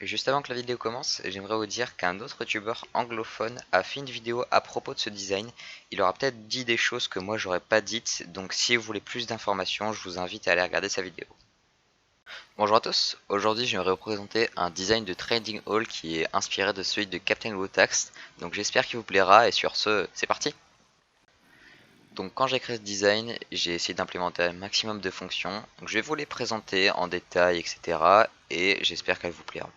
Juste avant que la vidéo commence, j'aimerais vous dire qu'un autre youtubeur anglophone a fait une vidéo à propos de ce design. Il aura peut-être dit des choses que moi j'aurais pas dites, donc si vous voulez plus d'informations, je vous invite à aller regarder sa vidéo. Bonjour à tous, aujourd'hui j'aimerais vous présenter un design de trading hall qui est inspiré de celui de Captain Wotax, donc j'espère qu'il vous plaira et sur ce, c'est parti. Donc quand j'ai créé ce design, j'ai essayé d'implémenter un maximum de fonctions, donc je vais vous les présenter en détail, etc. et j'espère qu'elles vous plairont.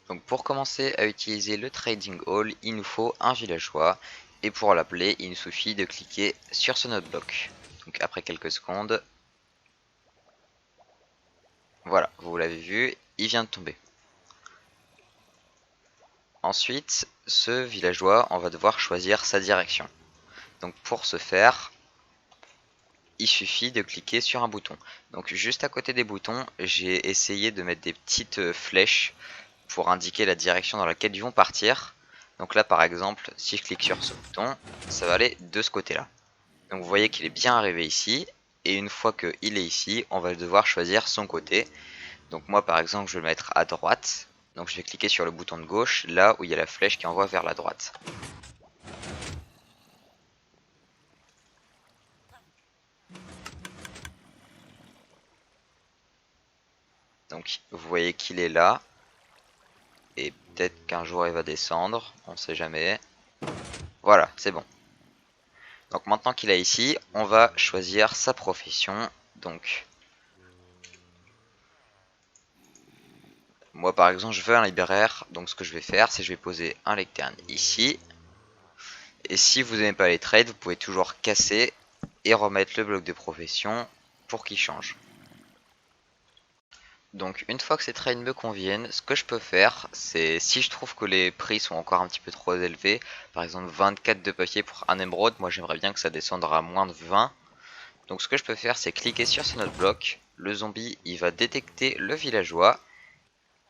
Donc pour commencer à utiliser le trading hall, il nous faut un villageois et pour l'appeler, il nous suffit de cliquer sur ce node block. Donc après quelques secondes, voilà, vous l'avez vu, il vient de tomber. Ensuite, ce villageois, on va devoir choisir sa direction. Donc pour ce faire, il suffit de cliquer sur un bouton. Donc juste à côté des boutons, j'ai essayé de mettre des petites flèches pour indiquer la direction dans laquelle ils vont partir. Donc là par exemple, si je clique sur ce bouton, ça va aller de ce côté là. Donc vous voyez qu'il est bien arrivé ici, et une fois qu'il est ici, on va devoir choisir son côté. Donc moi par exemple je vais le mettre à droite, donc je vais cliquer sur le bouton de gauche, là où il y a la flèche qui envoie vers la droite. Donc vous voyez qu'il est là, et peut-être qu'un jour il va descendre, on sait jamais. Voilà, c'est bon. Donc maintenant qu'il est ici, on va choisir sa profession. Donc moi par exemple je veux un libraire, donc ce que je vais faire c'est que je vais poser un lectern ici. Et si vous n'aimez pas les trades, vous pouvez toujours casser et remettre le bloc de profession pour qu'il change. Donc une fois que ces trades me conviennent, ce que je peux faire, c'est si je trouve que les prix sont encore un petit peu trop élevés, par exemple 24 de papier pour un émeraude, moi j'aimerais bien que ça descende à moins de 20. Donc ce que je peux faire, c'est cliquer sur ce notre bloc, le zombie il va détecter le villageois,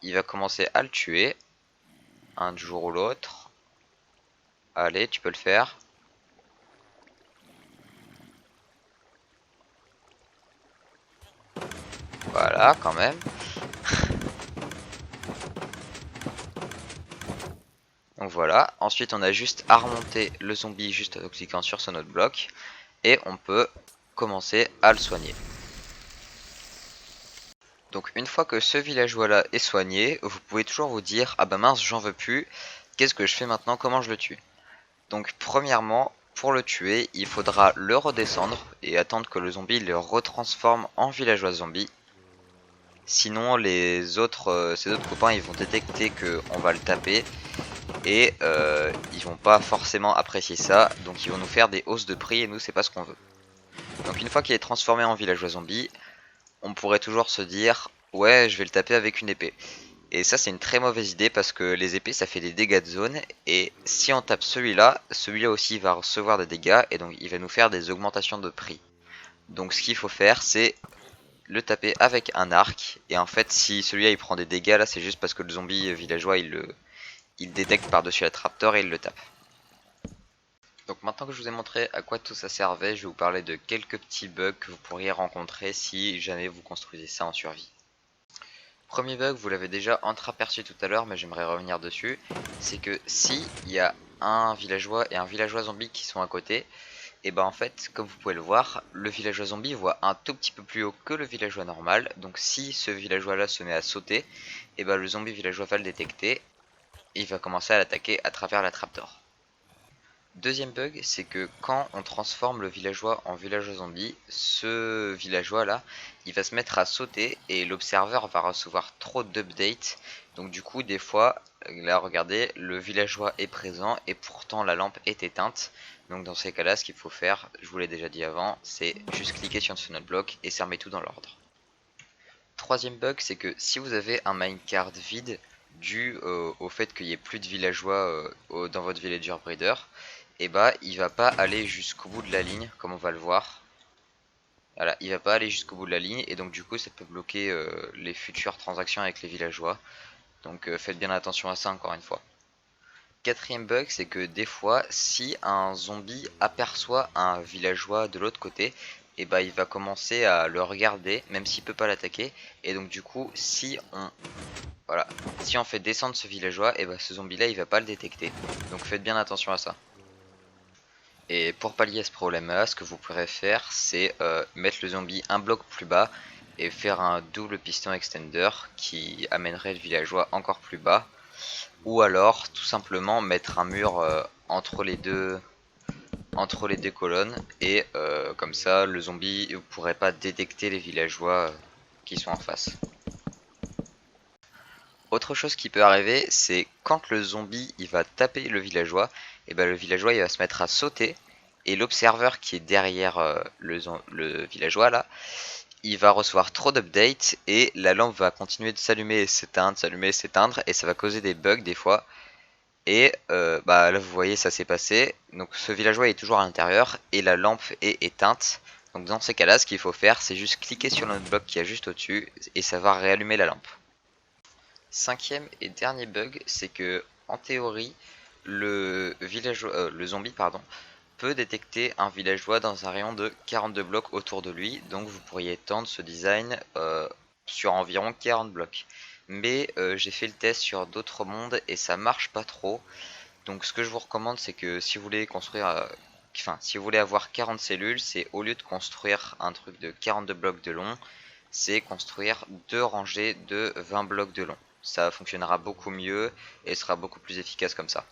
il va commencer à le tuer, un jour ou l'autre. Allez, tu peux le faire. Voilà, quand même. Donc voilà, ensuite on a juste à remonter le zombie juste en cliquant sur son autre bloc et on peut commencer à le soigner. Donc une fois que ce villageois là est soigné, vous pouvez toujours vous dire ah bah mince j'en veux plus, qu'est-ce que je fais maintenant, comment je le tue? Donc premièrement, pour le tuer, il faudra le redescendre et attendre que le zombie le retransforme en villageois zombie. Sinon ses autres copains ils vont détecter que on va le taper et ils vont pas forcément apprécier ça, donc ils vont nous faire des hausses de prix et nous c'est pas ce qu'on veut. Donc une fois qu'il est transformé en villageois zombie, on pourrait toujours se dire ouais je vais le taper avec une épée. Et ça c'est une très mauvaise idée parce que les épées ça fait des dégâts de zone et si on tape celui-là aussi va recevoir des dégâts et donc il va nous faire des augmentations de prix. Donc ce qu'il faut faire c'est le taper avec un arc et en fait si celui-là il prend des dégâts là c'est juste parce que le zombie villageois il détecte par-dessus la trapdoor et il le tape. Donc maintenant que je vous ai montré à quoi tout ça servait, je vais vous parler de quelques petits bugs que vous pourriez rencontrer si jamais vous construisez ça en survie. Premier bug, vous l'avez déjà entreaperçu tout à l'heure mais j'aimerais revenir dessus, c'est que si il y a un villageois et un villageois zombie qui sont à côté, et ben en fait comme vous pouvez le voir, le villageois zombie voit un tout petit peu plus haut que le villageois normal, donc si ce villageois là se met à sauter, et ben le zombie villageois va le détecter et il va commencer à l'attaquer à travers la trapdoor. Deuxième bug, c'est que quand on transforme le villageois en villageois zombie, ce villageois là, il va se mettre à sauter et l'observeur va recevoir trop d'updates. Donc du coup, des fois, là regardez, le villageois est présent et pourtant la lampe est éteinte. Donc dans ces cas-là, ce qu'il faut faire, je vous l'ai déjà dit avant, c'est juste cliquer sur ce notre bloc et ça remet tout dans l'ordre. Troisième bug, c'est que si vous avez un minecart vide dû au fait qu'il n'y ait plus de villageois dans votre villager breeder, et bah il va pas aller jusqu'au bout de la ligne comme on va le voir. Voilà, il va pas aller jusqu'au bout de la ligne et donc du coup ça peut bloquer les futures transactions avec les villageois. Donc faites bien attention à ça encore une fois. Quatrième bug, c'est que des fois si un zombie aperçoit un villageois de l'autre côté, et bah il va commencer à le regarder même s'il peut pas l'attaquer et donc du coup si on Si on fait descendre ce villageois, et bah ce zombie là il va pas le détecter. Donc faites bien attention à ça. Et pour pallier à ce problème là, ce que vous pourrez faire c'est mettre le zombie un bloc plus bas et faire un double piston extender qui amènerait le villageois encore plus bas. Ou alors tout simplement mettre un mur entre les deux colonnes et comme ça le zombie ne pourrait pas détecter les villageois qui sont en face. Autre chose qui peut arriver, c'est quand le zombie il va taper le villageois, et ben le villageois il va se mettre à sauter et l'observeur qui est derrière le villageois là, il va recevoir trop d'updates et la lampe va continuer de s'allumer et s'éteindre et ça va causer des bugs des fois. Et bah là vous voyez ça s'est passé, donc ce villageois est toujours à l'intérieur et la lampe est éteinte. Donc dans ces cas là ce qu'il faut faire c'est juste cliquer sur le bloc qui est juste au dessus et ça va réallumer la lampe. Cinquième et dernier bug, c'est que en théorie le zombie pardon, peut détecter un villageois dans un rayon de 42 blocs autour de lui, donc vous pourriez étendre ce design sur environ 40 blocs. Mais j'ai fait le test sur d'autres mondes et ça marche pas trop. Donc ce que je vous recommande c'est que si vous voulez construire, si vous voulez avoir 40 cellules, c'est au lieu de construire un truc de 42 blocs de long, c'est construire deux rangées de 20 blocs de long. Ça fonctionnera beaucoup mieux et sera beaucoup plus efficace comme ça.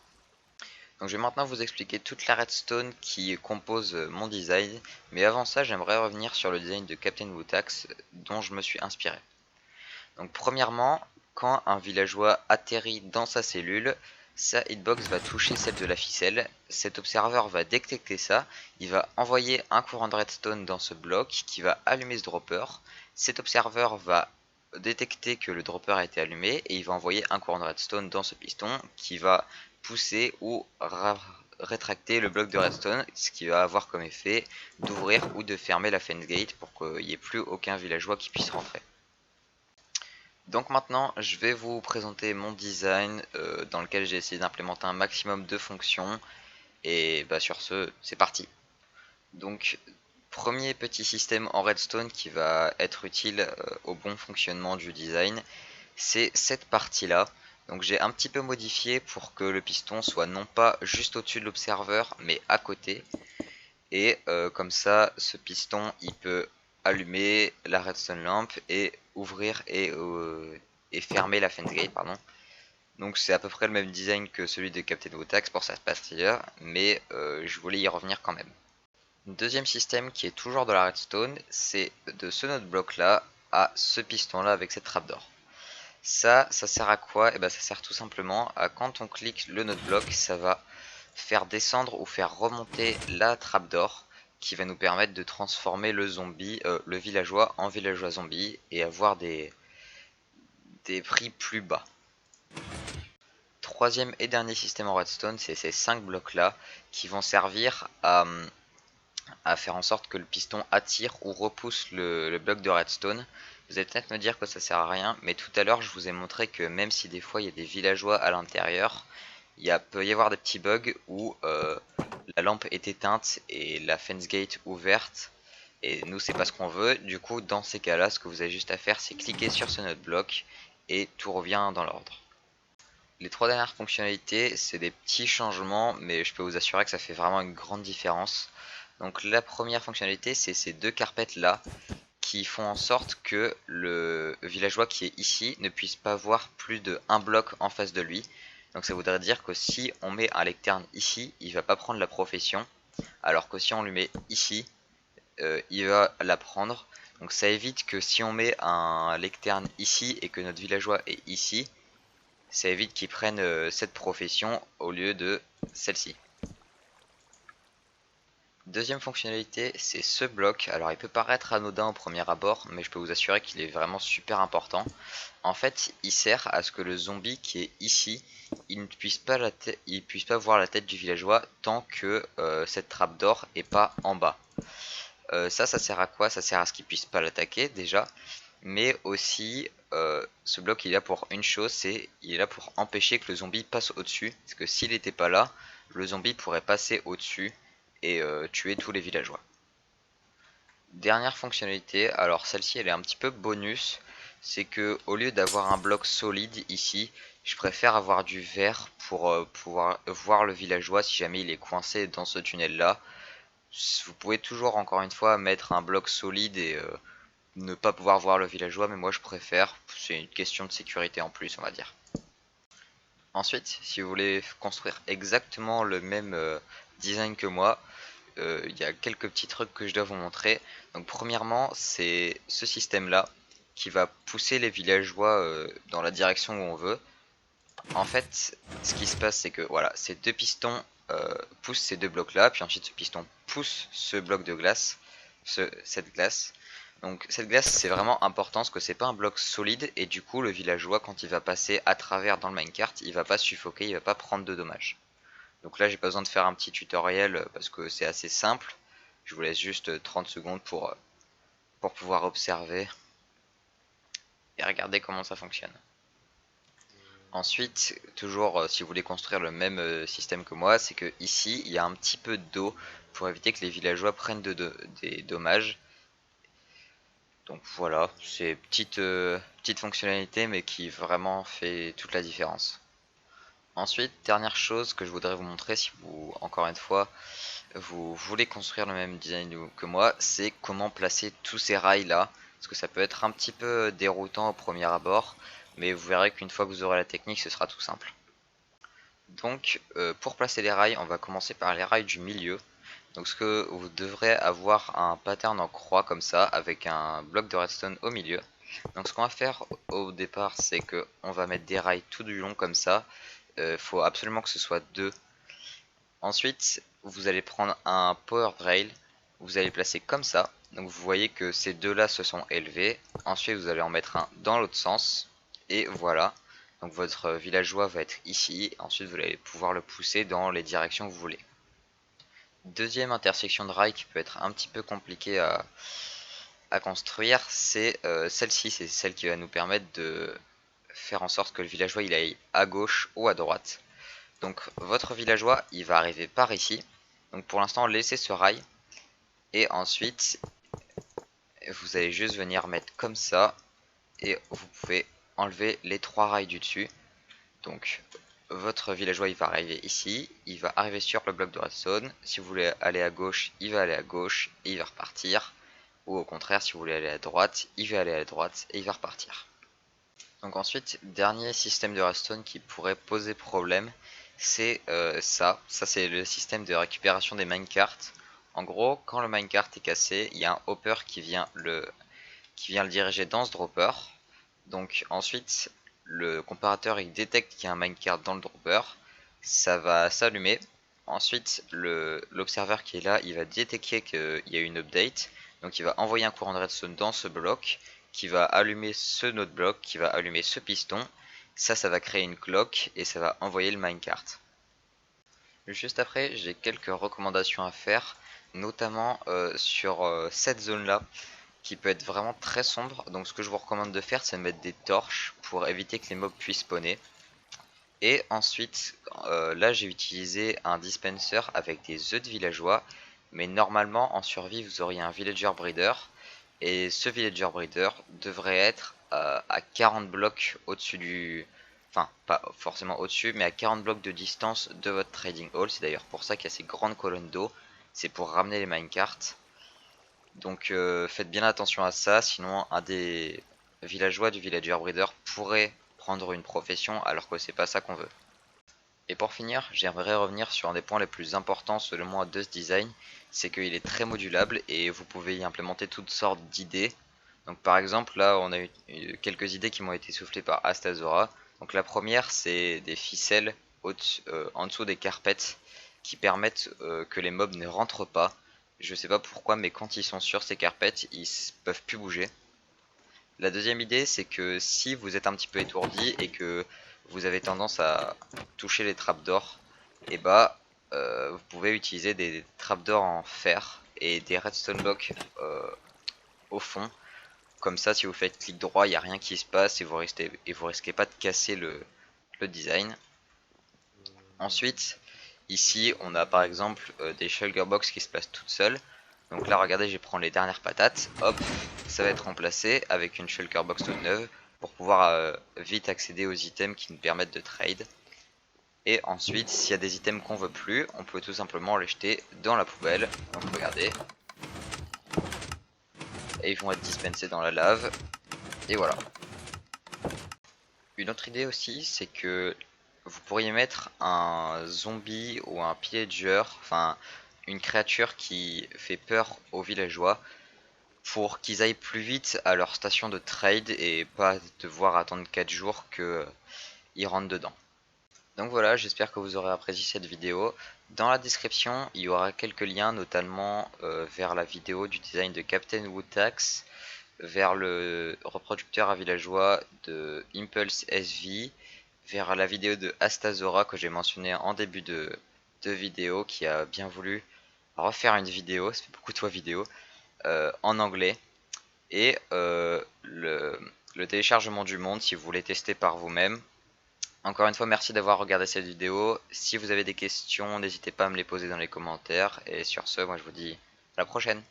Donc je vais maintenant vous expliquer toute la redstone qui compose mon design, mais avant ça j'aimerais revenir sur le design de Captain Wootax dont je me suis inspiré. Donc premièrement, quand un villageois atterrit dans sa cellule, sa hitbox va toucher celle de la ficelle, cet observeur va détecter ça, il va envoyer un courant de redstone dans ce bloc qui va allumer ce dropper, cet observeur va détecter que le dropper a été allumé et il va envoyer un courant de redstone dans ce piston qui va pousser ou rétracter le bloc de redstone, ce qui va avoir comme effet d'ouvrir ou de fermer la fence gate pour qu'il n'y ait plus aucun villageois qui puisse rentrer. Donc maintenant je vais vous présenter mon design dans lequel j'ai essayé d'implémenter un maximum de fonctions et bah sur ce c'est parti. Donc premier petit système en redstone qui va être utile au bon fonctionnement du design, c'est cette partie là. Donc j'ai un petit peu modifié pour que le piston soit non pas juste au-dessus de l'observeur mais à côté. Et comme ça ce piston il peut allumer la redstone lamp et ouvrir et fermer la fence gate pardon. Donc c'est à peu près le même design que celui de Captain Wootax pour cette partie là, mais je voulais y revenir quand même. Deuxième système qui est toujours de la redstone, c'est de ce node block là à ce piston là avec cette trapdoor. Ça sert à quoi? Et ben ça sert tout simplement à quand on clique le node block, ça va faire descendre ou faire remonter la trapdoor qui va nous permettre de transformer le zombie, le villageois en villageois zombie et avoir des prix plus bas. Troisième et dernier système en redstone, c'est ces 5 blocs là qui vont servir à faire en sorte que le piston attire ou repousse le bloc de redstone. Vous allez peut-être me dire que ça sert à rien, mais tout à l'heure je vous ai montré que même si des fois il y a des villageois à l'intérieur, peut y avoir des petits bugs où la lampe est éteinte et la fence gate ouverte, et nous c'est pas ce qu'on veut. Du coup dans ces cas là ce que vous avez juste à faire c'est cliquer sur ce node block et tout revient dans l'ordre. Les trois dernières fonctionnalités c'est des petits changements mais je peux vous assurer que ça fait vraiment une grande différence. Donc la première fonctionnalité c'est ces deux carpettes là qui font en sorte que le villageois qui est ici ne puisse pas voir plus de un bloc en face de lui. Donc ça voudrait dire que si on met un lectern ici, il va pas prendre la profession, alors que si on lui met ici, il va la prendre. Donc ça évite que si on met un lectern ici et que notre villageois est ici, ça évite qu'il prenne cette profession au lieu de celle-ci. Deuxième fonctionnalité, c'est ce bloc. Alors il peut paraître anodin au premier abord, mais je peux vous assurer qu'il est vraiment super important. En fait, il sert à ce que le zombie qui est ici, il ne puisse pas, voir la tête du villageois tant que cette trappe d'or est pas en bas. Ça sert à quoi? Ça sert à ce qu'il puisse pas l'attaquer déjà, mais aussi ce bloc il est là pour une chose, il est là pour empêcher que le zombie passe au-dessus. Parce que s'il n'était pas là, le zombie pourrait passer au-dessus et tuer tous les villageois. Dernière fonctionnalité, alors celle-ci elle est un petit peu bonus, c'est que au lieu d'avoir un bloc solide ici, je préfère avoir du verre pour pouvoir voir le villageois si jamais il est coincé dans ce tunnel là. Vous pouvez toujours encore une fois mettre un bloc solide et ne pas pouvoir voir le villageois, mais moi je préfère, c'est une question de sécurité en plus on va dire. Ensuite, si vous voulez construire exactement le même design que moi, il y a quelques petits trucs que je dois vous montrer. Donc premièrement, c'est ce système là qui va pousser les villageois dans la direction où on veut. En fait, ce qui se passe, c'est que voilà, ces deux pistons poussent ces deux blocs là, puis ensuite ce piston pousse ce bloc de glace, cette glace. Donc cette glace c'est vraiment important parce que c'est pas un bloc solide et du coup le villageois quand il va passer à travers dans le minecart, il va pas suffoquer, il va pas prendre de dommages. Donc là j'ai pas besoin de faire un petit tutoriel parce que c'est assez simple. Je vous laisse juste 30 secondes pour pouvoir observer et regarder comment ça fonctionne. Ensuite, toujours si vous voulez construire le même système que moi, c'est que ici il y a un petit peu d'eau pour éviter que les villageois prennent des dommages. Donc voilà, c'est petite fonctionnalité mais qui vraiment fait toute la différence. Ensuite, dernière chose que je voudrais vous montrer si vous, encore une fois, vous voulez construire le même design que moi, c'est comment placer tous ces rails là, parce que ça peut être un petit peu déroutant au premier abord, mais vous verrez qu'une fois que vous aurez la technique, ce sera tout simple. Donc pour placer les rails, on va commencer par les rails du milieu. Donc ce que vous devrez avoir un pattern en croix comme ça, avec un bloc de redstone au milieu. Donc ce qu'on va faire au départ, c'est que on va mettre des rails tout du long comme ça. Faut absolument que ce soit deux. Ensuite, vous allez prendre un power rail, vous allez placer comme ça. Donc vous voyez que ces deux là se sont élevés. Ensuite, vous allez en mettre un dans l'autre sens. Et voilà. Donc votre villageois va être ici. Ensuite, vous allez pouvoir le pousser dans les directions que vous voulez. Deuxième intersection de rail qui peut être un petit peu compliquée à construire, c'est celle-ci. C'est celle qui va nous permettre de faire en sorte que le villageois il aille à gauche ou à droite. Donc votre villageois il va arriver par ici. Donc pour l'instant laissez ce rail. Et ensuite vous allez juste venir mettre comme ça. Et vous pouvez enlever les trois rails du dessus. Donc votre villageois il va arriver ici. Il va arriver sur le bloc de redstone. Si vous voulez aller à gauche, il va aller à gauche et il va repartir. Ou au contraire si vous voulez aller à droite, il va aller à droite et il va repartir. Donc ensuite, dernier système de redstone qui pourrait poser problème, c'est ça c'est le système de récupération des minecarts. En gros, quand le minecart est cassé, il y a un hopper qui vient le diriger dans ce dropper. Donc ensuite, le comparateur il détecte qu'il y a un minecart dans le dropper, ça va s'allumer. Ensuite, l'observeur qui est là, il va détecter qu'il y a une update, donc il va envoyer un courant de redstone dans ce bloc, qui va allumer ce node block, qui va allumer ce piston. Ça va créer une cloque et ça va envoyer le minecart. Juste après, j'ai quelques recommandations à faire, notamment sur cette zone là, qui peut être vraiment très sombre. Donc ce que je vous recommande de faire, c'est de mettre des torches pour éviter que les mobs puissent spawner. Et ensuite, là j'ai utilisé un dispenser avec des œufs de villageois. Mais normalement, en survie, vous auriez un villager breeder. Et ce villager breeder devrait être à 40 blocs au-dessus du... Enfin, pas forcément au-dessus, mais à 40 blocs de distance de votre trading hall. C'est d'ailleurs pour ça qu'il y a ces grandes colonnes d'eau. C'est pour ramener les minecarts. Donc faites bien attention à ça, sinon un des villageois du villager breeder pourrait prendre une profession alors que c'est pas ça qu'on veut. Et pour finir, j'aimerais revenir sur un des points les plus importants selon moi de ce design, c'est qu'il est très modulable et vous pouvez y implémenter toutes sortes d'idées. Donc par exemple là on a eu quelques idées qui m'ont été soufflées par Astazora. Donc la première c'est des ficelles en dessous des carpets qui permettent que les mobs ne rentrent pas. Je sais pas pourquoi mais quand ils sont sur ces carpets ils peuvent plus bouger. La deuxième idée c'est que si vous êtes un petit peu étourdi et que vous avez tendance à toucher les trapdoors, et bah vous pouvez utiliser des trapdoors en fer et des redstone blocks au fond. Comme ça si vous faites clic droit il n'y a rien qui se passe et vous risquez pas de casser le design. Ensuite ici on a par exemple des shulker box qui se placent toutes seules. Donc là regardez, je prends les dernières patates, hop, ça va être remplacé avec une shulker box toute neuve pour pouvoir vite accéder aux items qui nous permettent de trade. Et ensuite, s'il y a des items qu'on veut plus, on peut tout simplement les jeter dans la poubelle. Donc regardez, et ils vont être dispensés dans la lave. Et voilà. Une autre idée aussi, c'est que vous pourriez mettre un zombie ou un pillager, enfin une créature qui fait peur aux villageois pour qu'ils aillent plus vite à leur station de trade et pas devoir attendre 4 jours qu'ils rentrent dedans. Donc voilà, j'espère que vous aurez apprécié cette vidéo. Dans la description, il y aura quelques liens, notamment vers la vidéo du design de Captain Wootax, vers le reproducteur à villageois de Impulse SV, vers la vidéo de Astazora que j'ai mentionné en début de vidéo, qui a bien voulu refaire une vidéo, ça fait beaucoup de fois vidéo, en anglais, et le téléchargement du monde si vous voulez tester par vous-même. Encore une fois, merci d'avoir regardé cette vidéo. Si vous avez des questions, n'hésitez pas à me les poser dans les commentaires. Et sur ce, moi je vous dis à la prochaine.